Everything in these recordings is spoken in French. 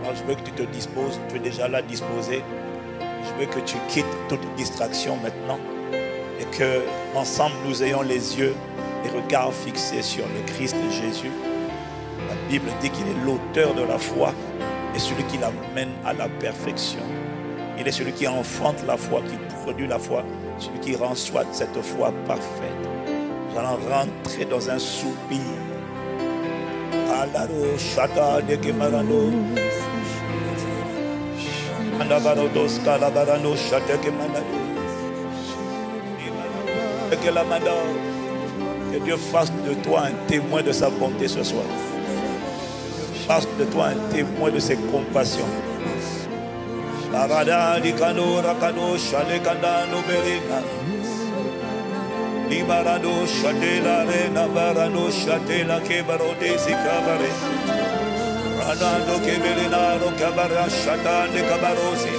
Alors je veux que tu te disposes, tu es déjà là disposé. Je veux que tu quittes toute distraction maintenant et que ensemble nous ayons les yeux et regards fixés sur le Christ Jésus. La Bible dit qu'il est l'auteur de la foi et celui qui l'amène à la perfection. Il est celui qui enfante la foi, qui produit la foi, celui qui rend soit cette foi parfaite. Nous allons rentrer dans un soupir. Alaro shada de gemarano. Andabarados kalabarano shada gemanado. Que Dieu fasse de toi un témoin de sa bonté ce soir. Fasse de toi un témoin de ses compassions. Arada dikano rakano shale kandano berina. Libarado shatela rena barano shatela kebarode zikabare. Radando keberina ro kabara shatane kabarosi.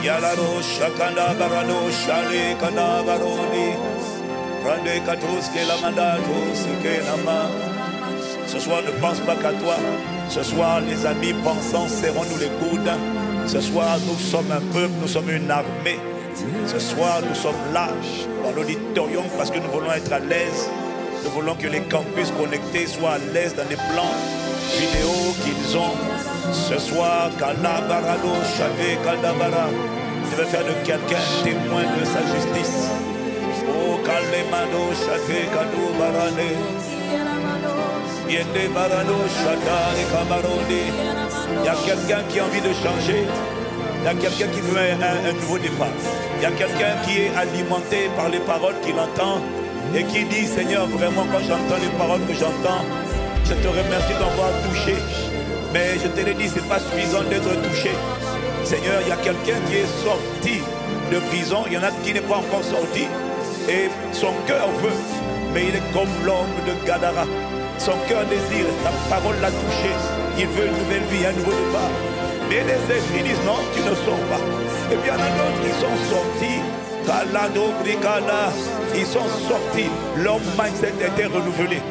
Yalaro shakanda barano shale kanda baroni. Rande katos ke la mandatos ke nama. Ce soir ne pense pas qu'à toi. Ce soir les amis pensants serrons-nous les coudes. Ce soir nous sommes un peuple, nous sommes une armée. Ce soir, nous sommes là dans l'auditorium parce que nous voulons être à l'aise. Nous voulons que les campus connectés soient à l'aise dans les plans vidéo qu'ils ont. Ce soir, Kalabarado, Chavé, Kadabara, je vais faire de quelqu'un un témoin de sa justice. Oh, Kalemano, Chavé, Kadou, Barane, Yende, Barano, Chata, et Kabarone. Il y a quelqu'un qui a envie de changer. Il y a quelqu'un qui veut un nouveau départ. Il y a quelqu'un qui est alimenté par les paroles qu'il entend et qui dit, Seigneur, vraiment, quand j'entends les paroles que j'entends, je te remercie d'avoir touché. Mais je te l'ai dit, ce n'est pas suffisant d'être touché. Seigneur, il y a quelqu'un qui est sorti de prison. Il y en a qui n'est pas encore sorti. Et son cœur veut, mais il est comme l'homme de Gadara. Son cœur désire, la parole l'a touché. Il veut une nouvelle vie, un nouveau départ. Mais les esprits disent non, tu ne sors pas. Et puis il y en a d'autres qui sont sortis. Ils sont sortis. Leur mindset a été renouvelé.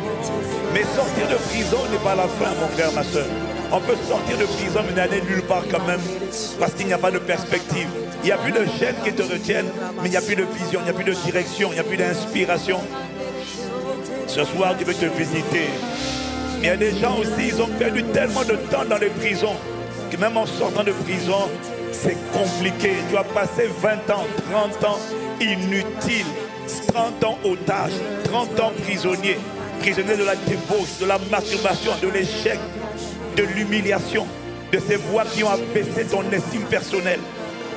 Mais sortir de prison n'est pas la fin, mon frère, ma soeur. On peut sortir de prison mais n'aller nulle part quand même. Parce qu'il n'y a pas de perspective. Il n'y a plus de chaînes qui te retiennent. Mais il n'y a plus de vision, il n'y a plus de direction, il n'y a plus d'inspiration. Ce soir, tu veux te visiter. Mais il y a des gens aussi, ils ont perdu tellement de temps dans les prisons. Que même en sortant de prison, c'est compliqué. Tu as passé 20 ans, 30 ans inutiles, 30 ans otage, 30 ans prisonnier. Prisonnier de la débauche, de la masturbation, de l'échec, de l'humiliation, de ces voix qui ont abaissé ton estime personnelle,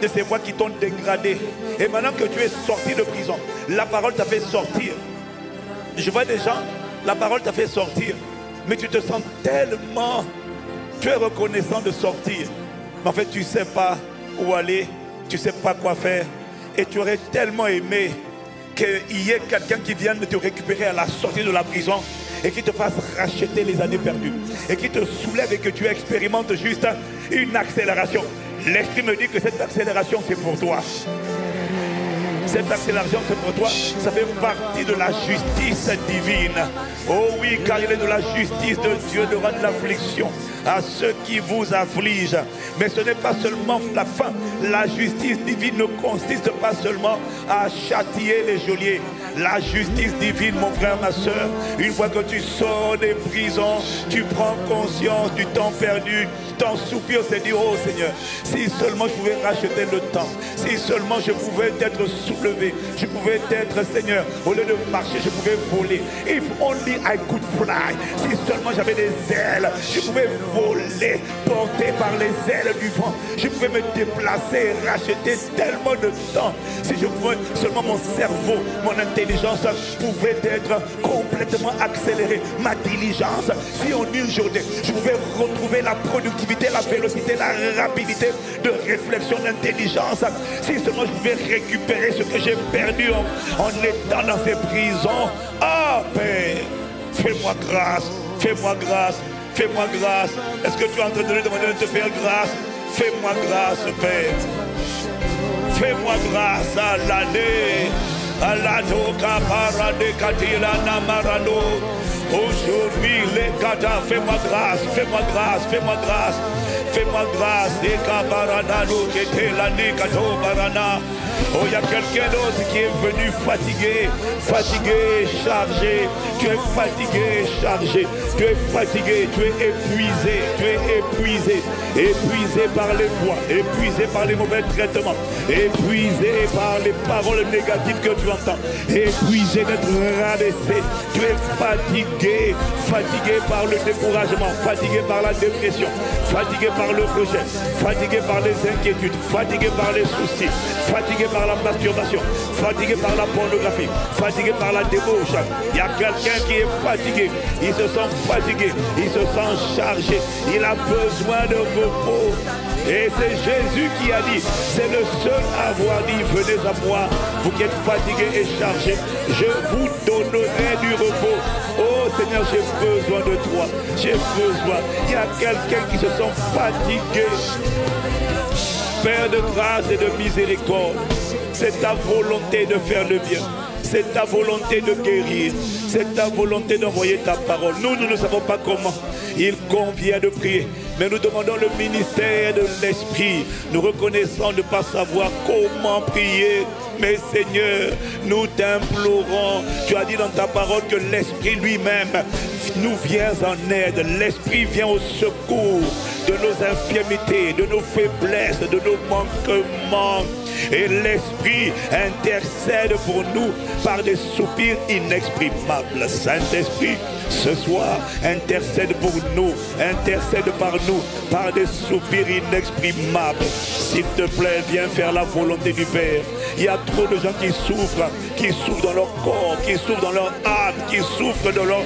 de ces voix qui t'ont dégradé. Et maintenant que tu es sorti de prison, la parole t'a fait sortir. Je vois des gens, la parole t'a fait sortir, mais tu te sens tellement... Tu es reconnaissant de sortir, mais en fait tu ne sais pas où aller, tu ne sais pas quoi faire. Et tu aurais tellement aimé qu'il y ait quelqu'un qui vienne te récupérer à la sortie de la prison et qui te fasse racheter les années perdues. Et qui te soulève et que tu expérimentes juste une accélération. L'esprit me dit que cette accélération c'est pour toi. Cette accélération c'est pour toi. Ça fait partie de la justice divine. Oh oui, car il est de la justice de Dieu de rendre l'affliction à ceux qui vous affligent. Mais ce n'est pas seulement la fin. La justice divine ne consiste pas seulement à châtier les geôliers. La justice divine, mon frère, ma soeur, une fois que tu sors des prisons, tu prends conscience du temps perdu. Ton soupir, c'est dire, oh Seigneur, si seulement je pouvais racheter le temps, si seulement je pouvais être soulevé, je pouvais être, Seigneur, au lieu de marcher, je pouvais voler. If only I could fly. Si seulement j'avais des ailes, je pouvais voler, porté par les ailes du vent. Je pouvais me déplacer et racheter tellement de temps. Si je pouvais, seulement mon cerveau, mon intelligence pouvait être complètement accélérée. Ma diligence, si en une journée, je pouvais retrouver la productivité, la vélocité, la rapidité de réflexion, d'intelligence. Si seulement je pouvais récupérer ce que j'ai perdu en étant dans ces prisons. Ah, Père, fais-moi grâce, fais-moi grâce, fais-moi grâce. Est-ce que tu es en train de lui demander de te faire grâce? Fais-moi grâce, Père. Fais-moi grâce à l'année. Alado kapara de katila namarano. Aujourd'hui, les gada, fais-moi grâce, fais-moi grâce, fais-moi grâce. Fais-moi grâce. Oh, il y a quelqu'un d'autre qui est venu fatigué, fatigué, chargé. Tu es fatigué, chargé. Tu es fatigué, tu es épuisé, épuisé par les voix, épuisé par les mauvais traitements, épuisé par les paroles négatives que tu entends, épuisé d'être rabaissé. Tu es fatigué, fatigué par le découragement, fatigué par la dépression, fatigué par le rejet, fatigué par les inquiétudes, fatigué par les soucis, fatigué par la masturbation, fatigué par la pornographie, fatigué par la débauche. Il y a quelqu'un qui est fatigué, il se sent fatigué, il se sent chargé, il a besoin de repos. Et c'est Jésus qui a dit, c'est le seul à avoir dit, venez à moi, vous qui êtes fatigués et chargés, je vous donnerai du repos. Oh Seigneur, j'ai besoin de toi, j'ai besoin. Il y a quelqu'un qui se sent fatigué. Père de grâce et de miséricorde, c'est ta volonté de faire le bien. C'est ta volonté de guérir. C'est ta volonté d'envoyer ta parole. Nous ne savons pas comment. Il convient de prier. Mais nous demandons le ministère de l'Esprit. Nous reconnaissons de ne pas savoir comment prier. Mais Seigneur, nous t'implorons. Tu as dit dans ta parole que l'Esprit lui-même nous vient en aide. L'Esprit vient au secours de nos infirmités, de nos faiblesses, de nos manquements. Et l'Esprit intercède pour nous par des soupirs inexprimables. Saint-Esprit, ce soir, intercède pour nous, intercède par nous, par des soupirs inexprimables. S'il te plaît, viens faire la volonté du Père. Il y a trop de gens qui souffrent dans leur corps, qui souffrent dans leur âme, qui souffrent dans leur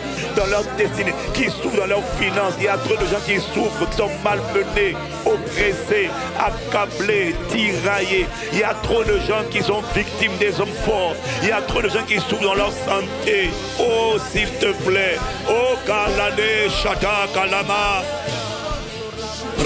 destinée, qui souffrent dans leurs finances. Il y a trop de gens qui souffrent, qui sont malmenés, oppressés, accablés, tiraillés. Il y a trop de gens qui sont victimes des hommes forts. Il y a trop de gens qui souffrent dans leur santé. Oh, s'il te plaît. Oh, Kalane, Shata, Kalama.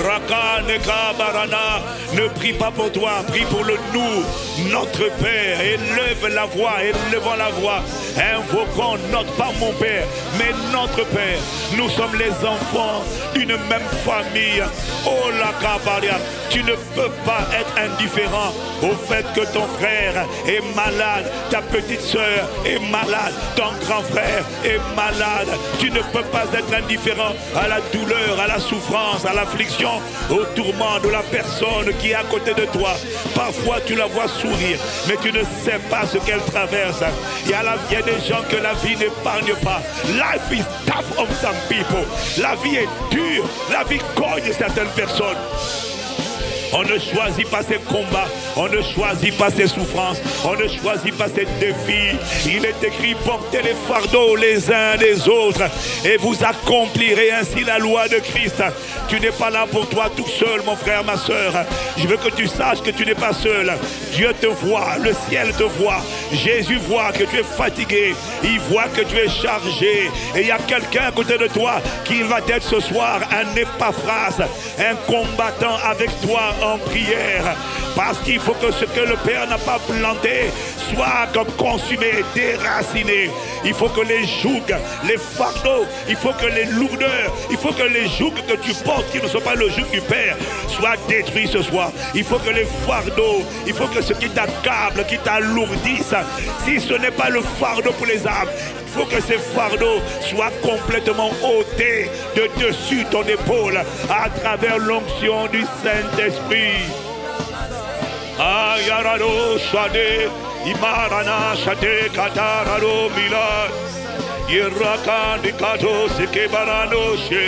Raka, Neka, Barana, ne prie pas pour toi, prie pour le nous, notre Père. Élève la voix, élevons la voix, invoquons notre, pas mon Père, mais notre Père. Nous sommes les enfants d'une même famille. Oh la Kabaria, tu ne peux pas être indifférent au fait que ton frère est malade, ta petite soeur est malade, ton grand frère est malade. Tu ne peux pas être indifférent à la douleur, à la souffrance, à l'affliction, au tourment de la personne qui est à côté de toi. Parfois tu la vois sourire, mais tu ne sais pas ce qu'elle traverse. Il y a des gens que la vie n'épargne pas. Life is tough on some people. La vie est dure, la vie cogne certaines personnes. On ne choisit pas ses combats, on ne choisit pas ses souffrances, on ne choisit pas ses défis. Il est écrit, portez les fardeaux les uns des autres et vous accomplirez ainsi la loi de Christ. Tu n'es pas là pour toi tout seul, mon frère, ma soeur. Je veux que tu saches que tu n'es pas seul. Dieu te voit, le ciel te voit. Jésus voit que tu es fatigué, il voit que tu es chargé. Et il y a quelqu'un à côté de toi qui va être ce soir un Épaphras, un combattant avec toi en prière, parce qu'il faut que ce que le Père n'a pas planté soit comme consumé, déraciné. Il faut que les jougs, les fardeaux, il faut que les lourdeurs, il faut que les jougs que tu portes, qui ne sont pas le joug du Père, soient détruits ce soir. Il faut que les fardeaux, il faut que ce qui t'accable, qui t'alourdissent, si ce n'est pas le fardeau pour les âmes, il faut que ces fardeaux soient complètement ôtés de dessus ton épaule à travers l'onction du Saint-Esprit. Ayarado Shade, Imarana Shade Katarado Milad, Yeraka Nikato Sekebarano She,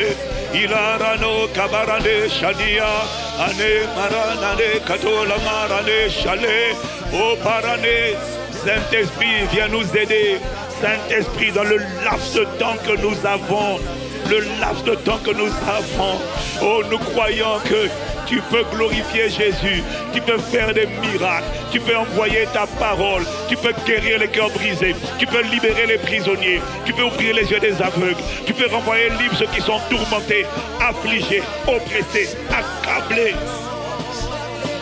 Ilarano Kabarane Shadia, Ane Maranane Katola Marane Shale, O Parane, Saint-Esprit, viens nous aider. Saint-Esprit, dans le laps de temps que nous avons, oh, nous croyons que tu peux glorifier Jésus, tu peux faire des miracles, tu peux envoyer ta parole, tu peux guérir les cœurs brisés, tu peux libérer les prisonniers, tu peux ouvrir les yeux des aveugles, tu peux renvoyer libre ceux qui sont tourmentés, affligés, oppressés, accablés.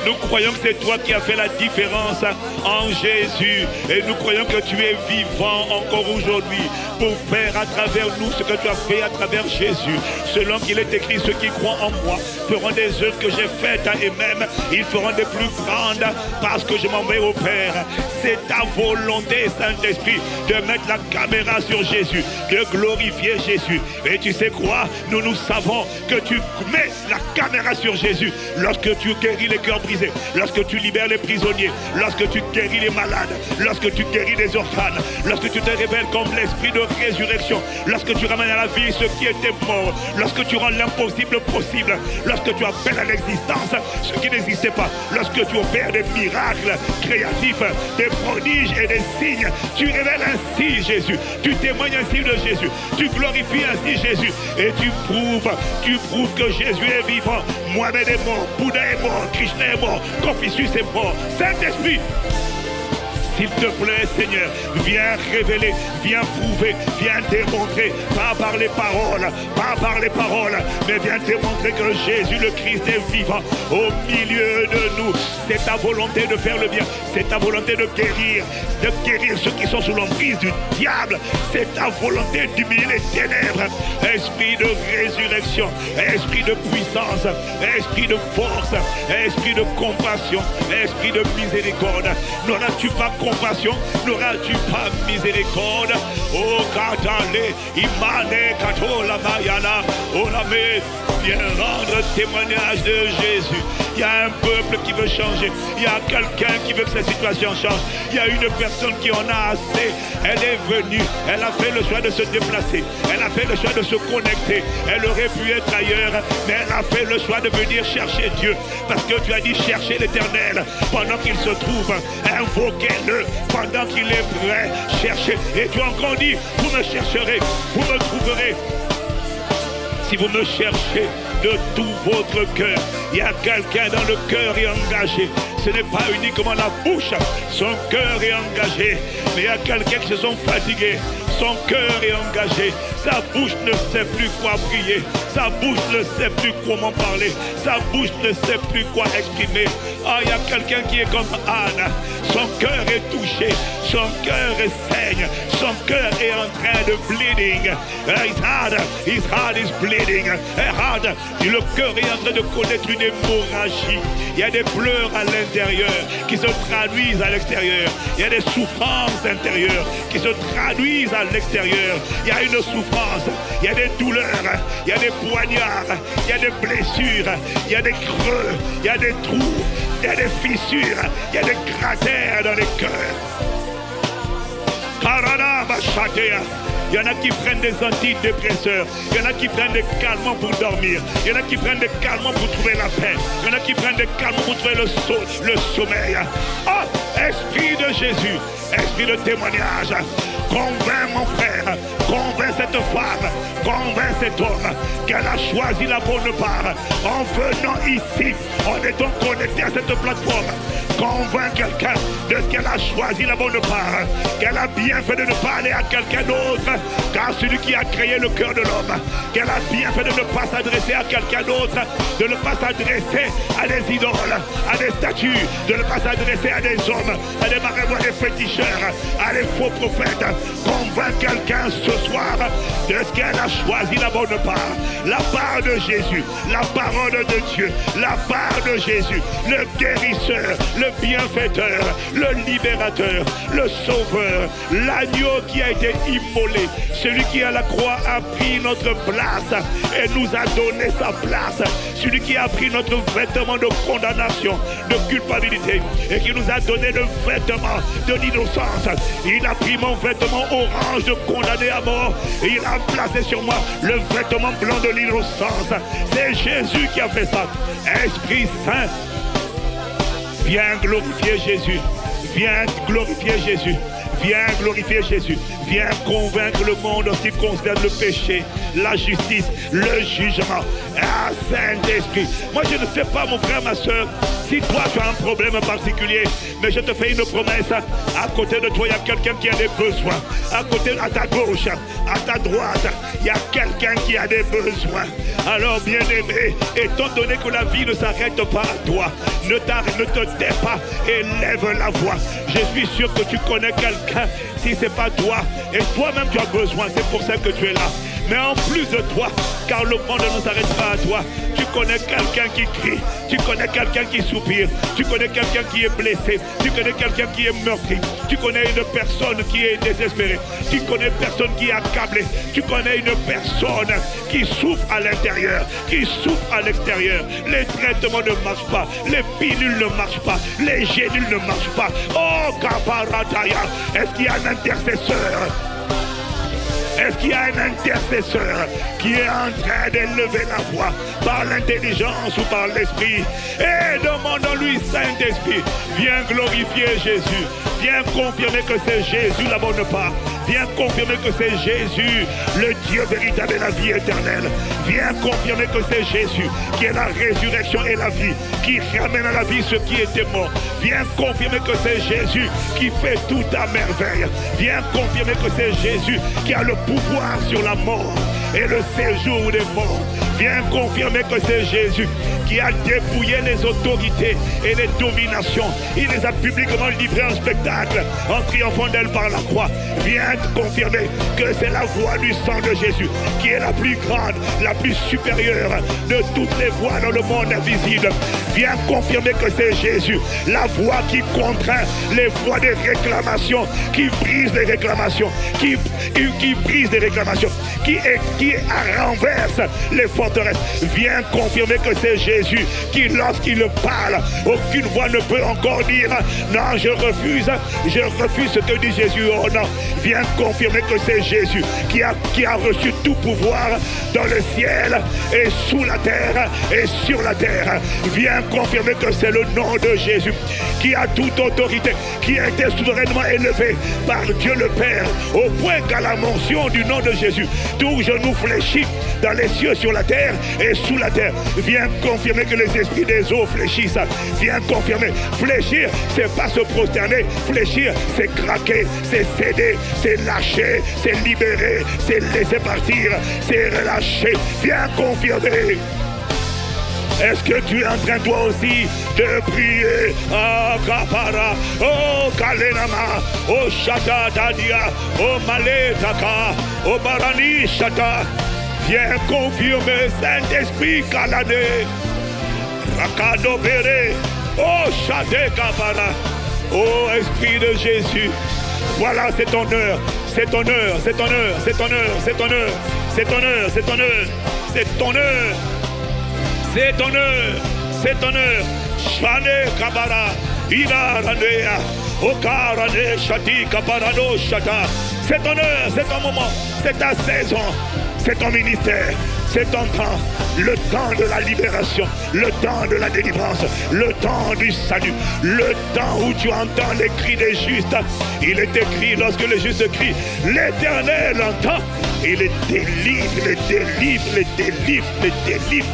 Nous croyons que c'est toi qui as fait la différence en Jésus. Et nous croyons que tu es vivant encore aujourd'hui pour faire à travers nous ce que tu as fait à travers Jésus. Selon qu'il est écrit, ceux qui croient en moi feront des œuvres que j'ai faites et même ils feront des plus grandes parce que je m'en vais au Père. C'est ta volonté, Saint-Esprit, de mettre la caméra sur Jésus, de glorifier Jésus. Et tu sais quoi? Nous savons que tu mets la caméra sur Jésus lorsque tu guéris les cœurs brisés, lorsque tu libères les prisonniers, lorsque tu guéris les malades, lorsque tu guéris les orphelins, lorsque tu te révèles comme l'esprit de résurrection, lorsque tu ramènes à la vie ceux qui étaient morts, lorsque tu rends l'impossible possible, lorsque tu appelles à l'existence ce qui n'existait pas, lorsque tu opères des miracles créatifs, des prodiges et des signes, tu révèles ainsi Jésus, tu témoignes ainsi de Jésus, tu glorifies ainsi Jésus et tu prouves que Jésus est vivant. Mohamed est mort, Bouddha est mort, Krishna est mort, Confucius est mort. Saint-Esprit, s'il te plaît, Seigneur, viens révéler, viens prouver, viens démontrer, pas par les paroles, mais viens démontrer que Jésus le Christ est vivant au milieu de nous. C'est ta volonté de faire le bien, c'est ta volonté de guérir ceux qui sont sous l'emprise du diable. C'est ta volonté d'humilier les ténèbres. Esprit de résurrection, esprit de puissance, esprit de force, esprit de compassion, esprit de miséricorde. N'auras-tu pas compassion, n'auras-tu pas miséricorde? Oh, Katale, Imane, Katola, Mayana, Olame, viens rendre témoignage de Jésus. Il y a un peuple qui veut changer, il y a quelqu'un qui veut que sa situation change, il y a une personne qui en a assez. Elle est venue, elle a fait le choix de se déplacer, elle a fait le choix de se connecter, elle aurait pu être ailleurs, mais elle a fait le choix de venir chercher Dieu, parce que tu as dit chercher l'Éternel pendant qu'il se trouve, invoquez-le pendant qu'il est prêt, cherchez. Et tu as encore dit, vous me chercherez, vous me trouverez si vous me cherchez de tout votre cœur. Il y a quelqu'un dans le cœur est engagé. Ce n'est pas uniquement la bouche, son cœur est engagé. Mais il y a quelqu'un qui se sont fatigués. Son cœur est engagé. Sa bouche ne sait plus quoi prier. Sa bouche ne sait plus comment parler. Sa bouche ne sait plus quoi exprimer. Ah, il y a quelqu'un qui est comme Anne. Son cœur est touché. Son cœur saigne. Son cœur est en train de bleeding. His heart is bleeding. Le cœur est en train de connaître une hémorragie. Il y a des pleurs à l'intérieur qui se traduisent à l'extérieur. Il y a des souffrances intérieures qui se traduisent à l'extérieur. Il y a une souffrance, il y a des douleurs, il y a des poignards, il y a des blessures, il y a des creux, il y a des trous, il y a des fissures, il y a des cratères dans les cœurs. Il y en a qui prennent des antidépresseurs, il y en a qui prennent des calmants pour dormir, il y en a qui prennent des calmants pour trouver la paix, il y en a qui prennent des calmants pour trouver le sommeil. Oh, Esprit de Jésus, esprit de témoignage, convainc mon frère, convainc cette femme, convainc cet homme qu'elle a choisi la bonne part. En venant ici, en étant connecté à cette plateforme, convainc quelqu'un de ce qu'elle a choisi la bonne part, qu'elle a bien fait de ne pas aller à quelqu'un d'autre, car celui qui a créé le cœur de l'homme, qu'elle a bien fait de ne pas s'adresser à quelqu'un d'autre, de ne pas s'adresser à des idoles, à des statues, de ne pas s'adresser à des hommes, à des marins, des féticheurs, à des faux prophètes. Convainc quelqu'un ce soir de ce qu'elle a choisi la bonne part, la part de Jésus, la parole de Dieu, la part de Jésus, le guérisseur, le bienfaiteur, le libérateur, le sauveur, l'agneau qui a été immolé, celui qui à la croix a pris notre place et nous a donné sa place, celui qui a pris notre vêtement de condamnation, de culpabilité et qui nous a donné le vêtement de l'innocence. Il a pris mon vêtement orange de condamné à mort et il a placé sur moi le vêtement blanc de l'innocence. C'est Jésus qui a fait ça. Esprit Saint, viens glorifier Jésus, viens glorifier Jésus, viens glorifier Jésus, Viens convaincre le monde en ce qui concerne le péché, la justice, le jugement. Ah, Saint-Esprit, moi je ne sais pas, mon frère, ma soeur, si toi tu as un problème particulier, mais je te fais une promesse. À côté de toi, il y a quelqu'un qui a des besoins. À côté, à ta gauche, à ta droite, il y a quelqu'un qui a des besoins. Alors, bien-aimé, étant donné que la vie ne s'arrête pas à toi, ne te tais pas et lève la voix. Je suis sûr que tu connais quelqu'un, si ce n'est pas toi, et toi-même tu as besoin, c'est pour ça que tu es là. Mais en plus de toi, car le monde ne s'arrête pas à toi, tu connais quelqu'un qui crie, tu connais quelqu'un qui soupire, tu connais quelqu'un qui est blessé, tu connais quelqu'un qui est meurtri, tu connais une personne qui est désespérée, tu connais une personne qui est accablée, tu connais une personne qui souffre à l'intérieur, qui souffre à l'extérieur. Les traitements ne marchent pas, les pilules ne marchent pas, les gélules ne marchent pas. Oh, Kaparataya, est-ce qu'il y a un intercesseur? Est-ce qu'il y a un intercesseur qui est en train d'élever la voix par l'intelligence ou par l'esprit? Et demandons-lui, Saint-Esprit, viens glorifier Jésus. Viens confirmer que c'est Jésus la bonne part. Viens confirmer que c'est Jésus, le Dieu véritable et la vie éternelle. Viens confirmer que c'est Jésus qui est la résurrection et la vie, qui ramène à la vie ceux qui étaient morts. Viens confirmer que c'est Jésus qui fait tout à merveille. Viens confirmer que c'est Jésus qui a le pouvoir sur la mort et le séjour des morts. Viens confirmer que c'est Jésus qui a dépouillé les autorités et les dominations. Il les a publiquement livrées en spectacle en triomphant d'elle par la croix. Viens confirmer que c'est la voix du sang de Jésus qui est la plus grande, la plus supérieure de toutes les voix dans le monde invisible. Viens confirmer que c'est Jésus, la voix qui contraint les voix des réclamations, qui brise les réclamations, qui brise les réclamations, qui renverse les forteresses. Viens confirmer que c'est Jésus qui, lorsqu'il parle, aucune voix ne peut encore dire non, je refuse ce que dit Jésus. Oh non, viens confirmer que c'est Jésus qui a reçu tout pouvoir dans le ciel et sous la terre et sur la terre. Viens confirmer que c'est le nom de Jésus qui a toute autorité, qui a été souverainement élevé par Dieu le Père, au point qu'à la mention du nom de Jésus, tout genou fléchit dans les cieux, sur la terre et sous la terre. Viens confirmer que les esprits des eaux fléchissent. Viens confirmer. Fléchir, c'est pas se prosterner. Fléchir, c'est craquer, c'est céder, c'est lâcher, c'est libérer, c'est laisser partir, c'est relâcher. Viens confirmer. Est-ce que tu es en train toi aussi de prier? Oh Kapara, oh Kalenama, oh Shata Dadia, oh Maletaka, oh Barani Shata. Viens confirmer, Saint-Esprit Kalané, Rakado Bere, oh Shate Kapara, oh Esprit de Jésus. Voilà, c'est ton heure, c'est ton heure, c'est ton heure, c'est ton heure, c'est ton heure, c'est ton heure, c'est ton heure, c'est ton heure. C'est ton heure, c'est ton heure. Shane Kabara, Ina Ranea, Okarane Shati Kaparano Shata. C'est ton heure, c'est ton moment, c'est ta saison, c'est ton ministère, c'est ton temps, le temps de la libération, le temps de la délivrance, le temps du salut, le temps où tu entends les cris des justes. Il est écrit, lorsque les justes crient, l'Éternel entend, il les délivre, les délivre, les délivre, les délivre.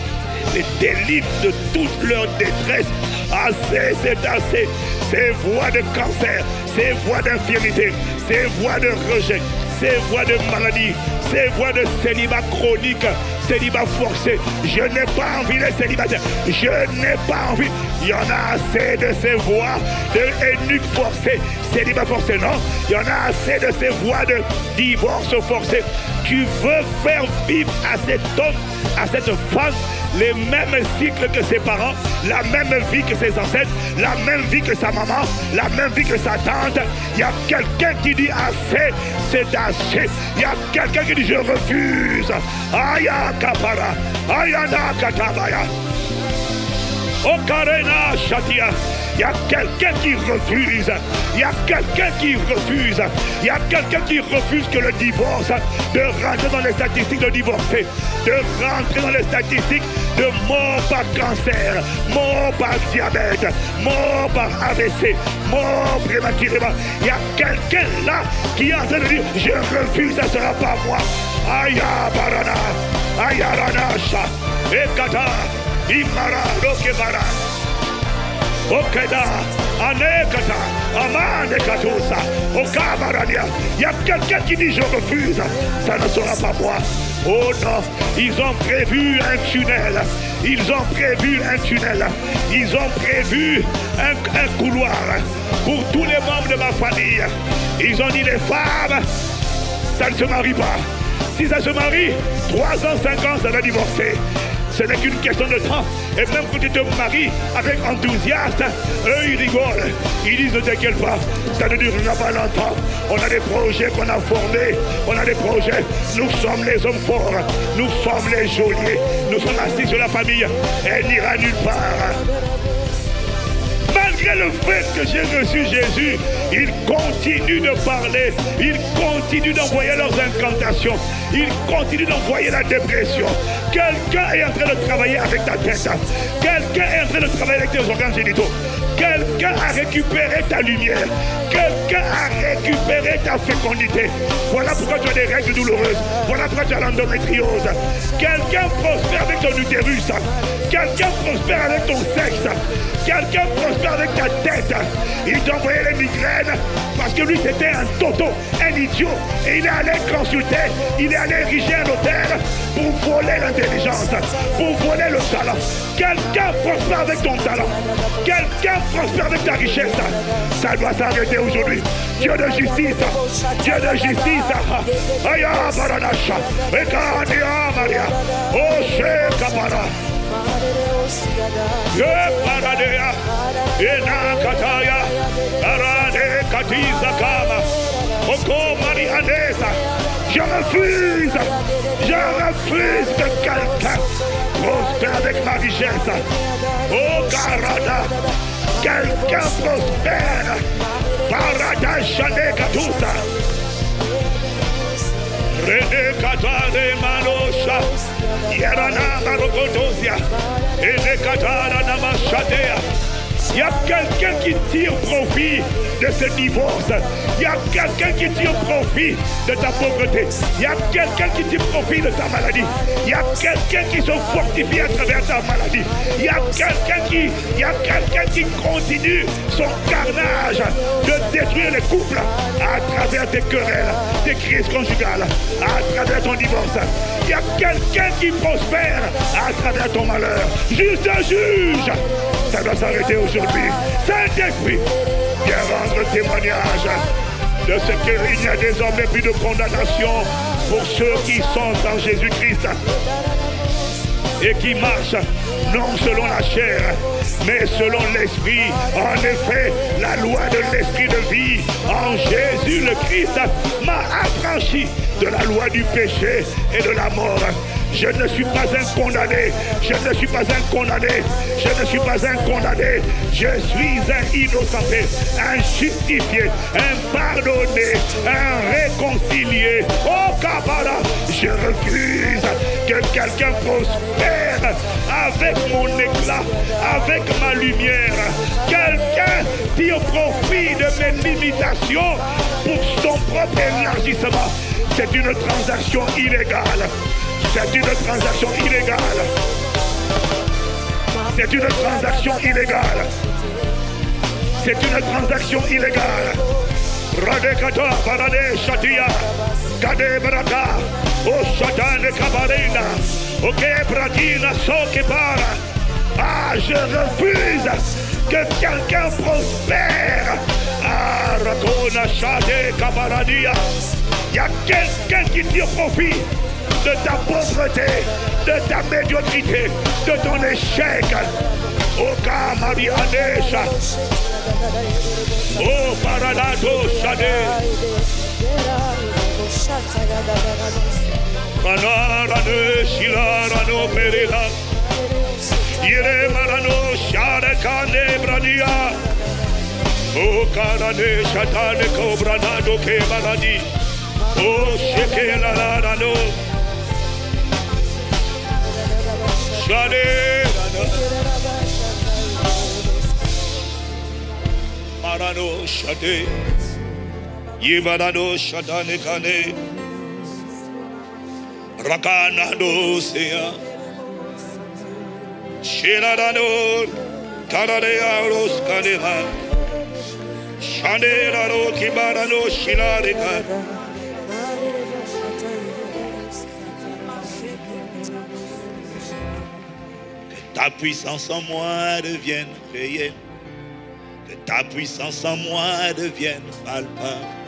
Les délivre de toute leur détresse. Assez, c'est assez. Ces voix de cancer, ces voix d'infirmité, ces voix de rejet, ces voix de maladie, ces voix de célibat chronique, célibat forcé. Je n'ai pas envie des célibataires. Je n'ai pas envie. Il y en a assez de ces voix de eunuque forcé, célibat forcé, non? Il y en a assez de ces voix de divorce forcé. Tu veux faire vivre à cet homme, à cette femme, les mêmes cycles que ses parents, la même vie que ses ancêtres, la même vie que sa maman, la même vie que sa tante. Il y a quelqu'un qui dit assez, c'est assez. Il y a quelqu'un qui dit je refuse. Aya kapara, aya na katabaya. Okarena shatia. Il y a quelqu'un qui refuse. Il y a quelqu'un qui refuse. Il y a quelqu'un qui refuse que le divorce, de rentrer dans les statistiques de divorcer, de rentrer dans les statistiques de mort par cancer, mort par diabète, mort par AVC, mort prématurément. Il y a quelqu'un là qui est en train de dire, je refuse, ça ne sera pas moi. Aya barana, aya ranasha, ekata, imara, rokebara, okeda, anekata, amanekatosa, okabarania. Il y a quelqu'un qui dit, je refuse, ça ne sera pas moi. Oh non, ils ont prévu un tunnel. Ils ont prévu un tunnel. Ils ont prévu un couloir pour tous les membres de ma famille. Ils ont dit, les femmes, ça ne se marie pas. Si ça se marie, 3 ans, 5 ans, ça va divorcer. Ce n'est qu'une question de temps. Et même quand tu te maries avec enthousiasme, eux ils rigolent. Ils disent ne t'inquiète pas, ça ne durera pas longtemps. On a des projets qu'on a formés. On a des projets. Nous sommes les hommes forts. Nous sommes les geôliers. Nous sommes assis sur la famille. Elle n'ira nulle part. Malgré le fait que j'ai reçu Jésus, ils continuent de parler, ils continuent d'envoyer leurs incantations, ils continuent d'envoyer la dépression. Quelqu'un est en train de travailler avec ta tête, quelqu'un est en train de travailler avec tes organes génitaux, quelqu'un a récupéré ta lumière, quelqu'un a récupéré ta fécondité. Voilà pourquoi tu as des règles douloureuses, voilà pourquoi tu as l'endométriose. Quelqu'un prospère avec ton utérus, quelqu'un prospère avec ton sexe, quelqu'un prospère avec ta tête. Il t'a envoyé les migraines parce que lui c'était un toto, un idiot. Et il est allé consulter, il est allé ériger un hôtel pour voler l'intelligence, pour voler le talent. Quelqu'un prospère avec ton talent, quelqu'un prospère avec ta richesse. Ça doit s'arrêter aujourd'hui. Dieu de justice, Dieu de justice. Aya baranasha, ekadia maria, oshe kapara. Paradea, Enakataya, Arade Katiza Kama, Oko Marianesa. Je refuse que quelqu'un prospère avec ma richesse. Oh Karada, quelqu'un prospère. Parada Shane Katusa. Rene Katade Manosha. Yerana Marokotosia. Elekatara Namashatea. Il y a quelqu'un qui tire profit de ce divorce. Il y a quelqu'un qui tire profit de ta pauvreté. Il y a quelqu'un qui tire profit de ta maladie. Il y a quelqu'un qui se fortifie à travers ta maladie. Il y a quelqu'un qui continue son carnage de détruire les couples à travers tes querelles, tes crises conjugales, à travers ton divorce. Il y a quelqu'un qui prospère à travers ton malheur. Juste un juge. Ça doit s'arrêter aujourd'hui. Saint-Esprit, viens rendre témoignage de ce qu'il n'y a désormais plus de condamnation pour ceux qui sont en Jésus-Christ et qui marchent non selon la chair, mais selon l'esprit. En effet, la loi de l'esprit de vie en Jésus le Christ m'a affranchi de la loi du péché et de la mort. Je ne suis pas un condamné, je ne suis pas un condamné, je ne suis pas un condamné, je suis un innocenté, un justifié, un pardonné, un réconcilié. Oh Kabbalah, je refuse que quelqu'un prospère avec mon éclat, avec ma lumière. Quelqu'un tire profit de mes limitations pour son propre élargissement. C'est une transaction illégale. C'est une transaction illégale. C'est une transaction illégale. C'est une transaction illégale. Radekata, Barade, Shatia, Kade Baraka, O Shatane Kabarina, Ok Bradina, Sokebara. Ah, je refuse que quelqu'un prospère. Ah, Rakona, Shade, Kabaradia. Il y a quelqu'un qui tire profit de ta pauvreté, de ta médiocrité, de ton échec. Oh Kamarianesha. Oh Paradato Shade. Manarane Shilarano Perela. Yere Marano Shade Kane Brania. Oh, Karane, Shatane, Cobranado, Kebaradi. Oh, Shekelarano. Shade. Marano, Shade. Yibarano, Shatane, Kane. Rakanado, Sea. Shilarano, Karadea, Roskaneva. Shanerano, Kibarano, Shilarika. Que ta puissance en moi devienne réelle. Que ta puissance en moi devienne palpable.